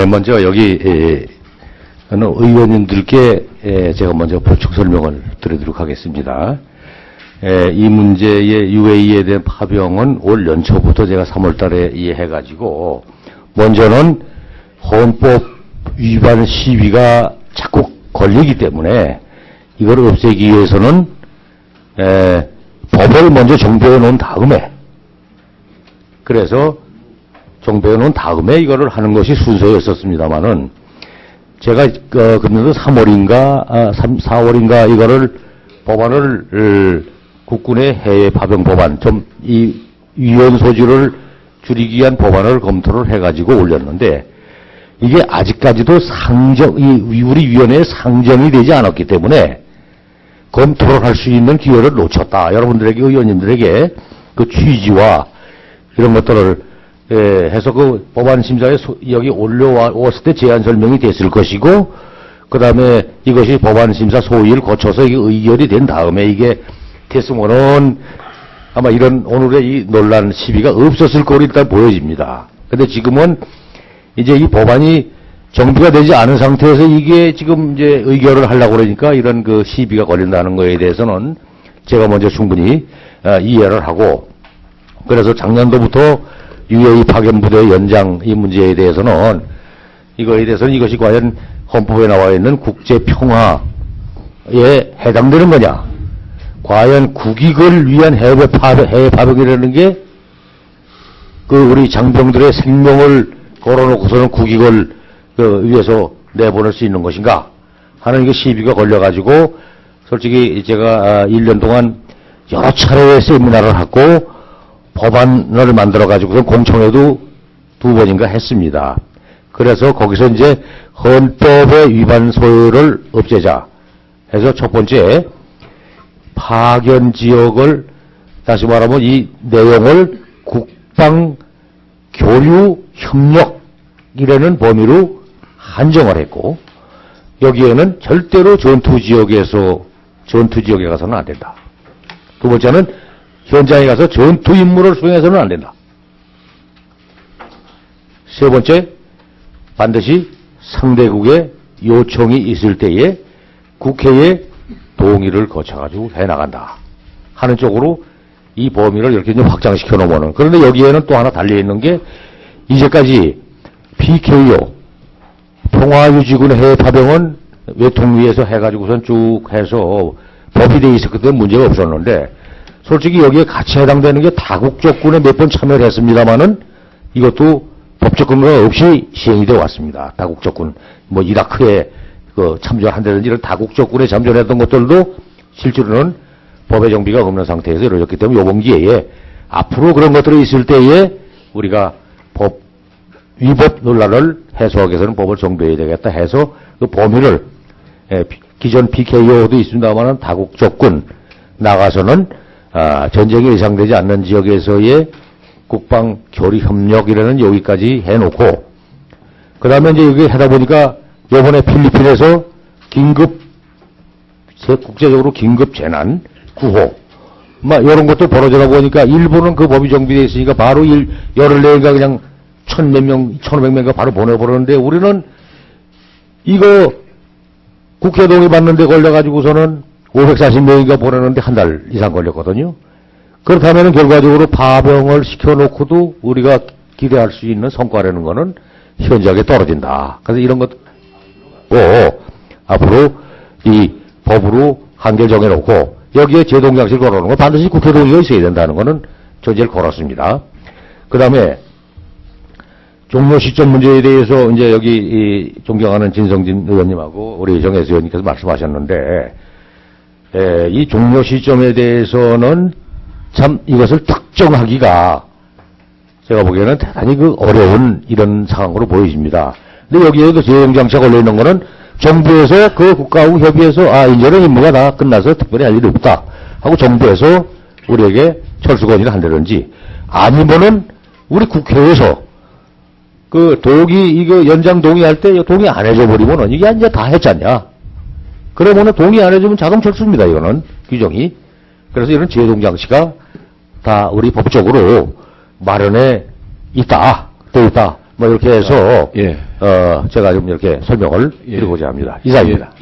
먼저 여기 의원님들께 제가 먼저 보충 설명을 드리도록 하겠습니다. 이 문제의 UAE에 대한 파병은 올 연초부터 제가 3월 달에 이해해가지고 먼저는 헌법 위반 시비가 자꾸 걸리기 때문에 이걸 없애기 위해서는 법을 먼저 정비해 놓은 다음에 그래서 정비해 놓은 다음에 이거를 하는 것이 순서였었습니다만은 제가 그런데 4월인가 이거를 법안을 국군의 해외 파병 법안 좀 이 위헌 소지를 줄이기 위한 법안을 검토를 해가지고 올렸는데 이게 아직까지도 우리 위원회에 상정이 되지 않았기 때문에 검토를 할 수 있는 기회를 놓쳤다. 여러분들에게 의원님들에게 그 취지와 이런 것들을 해서 그 법안 심사에 여기 올려왔을 때 제안 설명이 됐을 것이고 그 다음에 이것이 법안 심사 소위를 거쳐서 이게 의결이 된 다음에 이게 됐으면은 아마 이런 오늘의 이 논란 시비가 없었을 거로 일단 보여집니다. 근데 지금은 이제 이 법안이 정비가 되지 않은 상태에서 이게 지금 이제 의결을 하려고 그러니까 이런 그 시비가 걸린다는 거에 대해서는 제가 먼저 충분히 이해를 하고 그래서 작년도부터 UAE 파견부대 연장 이 문제에 대해서는 이것이 과연 헌법에 나와 있는 국제평화에 해당되는 거냐? 과연 국익을 위한 해외 파병이라는 게 그 우리 장병들의 생명을 걸어놓고서는 국익을 위해서 내보낼 수 있는 것인가 하는 게 시비가 걸려가지고 솔직히 제가 1년 동안 여러 차례의 세미나를 하고 법안을 만들어가지고 공청회도 2번인가 했습니다. 그래서 거기서 이제 헌법의 위반 소요를 없애자 해서 첫 번째 파견 지역을 다시 말하면 이 내용을 국방 교류 협력이라는 범위로 한정을 했고 여기에는 절대로 전투 지역에 가서는 안 된다. 두 번째는 현장에 가서 전투 임무를 수행해서는 안 된다. 세 번째, 반드시 상대국의 요청이 있을 때에 국회의 동의를 거쳐가지고 해나간다 하는 쪽으로 이 범위를 이렇게 이제 확장시켜 놓으면은 그런데 여기에는 또 하나 달려있는 게 이제까지 PKO 평화유지군 해외 파병은 외통위에서 해가지고선 쭉 해서 법이 돼 있었기 때문에 문제가 없었는데 솔직히 여기에 같이 해당되는 게 다국적군에 몇 번 참여를 했습니다만은 이것도 법적 근거가 없이 시행이 되어 왔습니다. 다국적군 뭐 이라크에 참전한다든지 이런 다국적군에 참전했던 것들도 실제로는 법의 정비가 없는 상태에서 이루어졌기 때문에 이번 기회에 앞으로 그런 것들이 있을 때에 우리가 위법 논란을 해소하기 위해서는 법을 정비해야 되겠다 해서 그 범위를 기존 PKO도 있습니다만 다국적군 나가서는 전쟁이 예상되지 않는 지역에서의 국방 교류 협력이라는 여기까지 해놓고 그 다음에 이제 여기 하다 보니까 요번에 필리핀에서 국제적으로 긴급 재난 구호 이런 것도 벌어지다 보니까 일본은 그 법이 정비되어 있으니까 바로 열흘 내인가 그냥 1000몇 명, 1500명가 바로 보내버렸는데 우리는 이거 국회 동의 받는데 걸려가지고서는 540명인가 보내는데 한 달 이상 걸렸거든요. 그렇다면 결과적으로 파병을 시켜놓고도 우리가 기대할 수 있는 성과라는 거는 현저하게 떨어진다. 그래서 이런 것 앞으로 이 법으로 한계를 정해놓고 여기에 제동장치를 걸어놓은 건 반드시 국회 동의가 있어야 된다는 거는 전제를 걸었습니다. 그 다음에 종료 시점 문제에 대해서 이제 여기 존경하는 진성진 의원님하고 우리 정혜수 의원님께서 말씀하셨는데 이 종료 시점에 대해서는 참 이것을 특정하기가 제가 보기에는 대단히 어려운 이런 상황으로 보여집니다. 근데 여기에도 제동장치가 걸려있는 거는 정부에서 그 국가하고 협의해서 이제는 임무가 다 끝나서 특별히 할 일이 없다 하고 정부에서 우리에게 철수건의를 한다든지 아니면은 우리 국회에서 이거 연장 동의할 때 동의 안 해줘버리면은 이게 이제 다 했잖냐. 그러면은 동의 안 해주면 자동 철수입니다. 이거는 규정이. 그래서 이런 제동장치가 다 우리 법적으로 마련해 있다. 돼 있다. 뭐 이렇게 해서 예. 제가 좀 이렇게 설명을 드리고자 합니다. 이상입니다.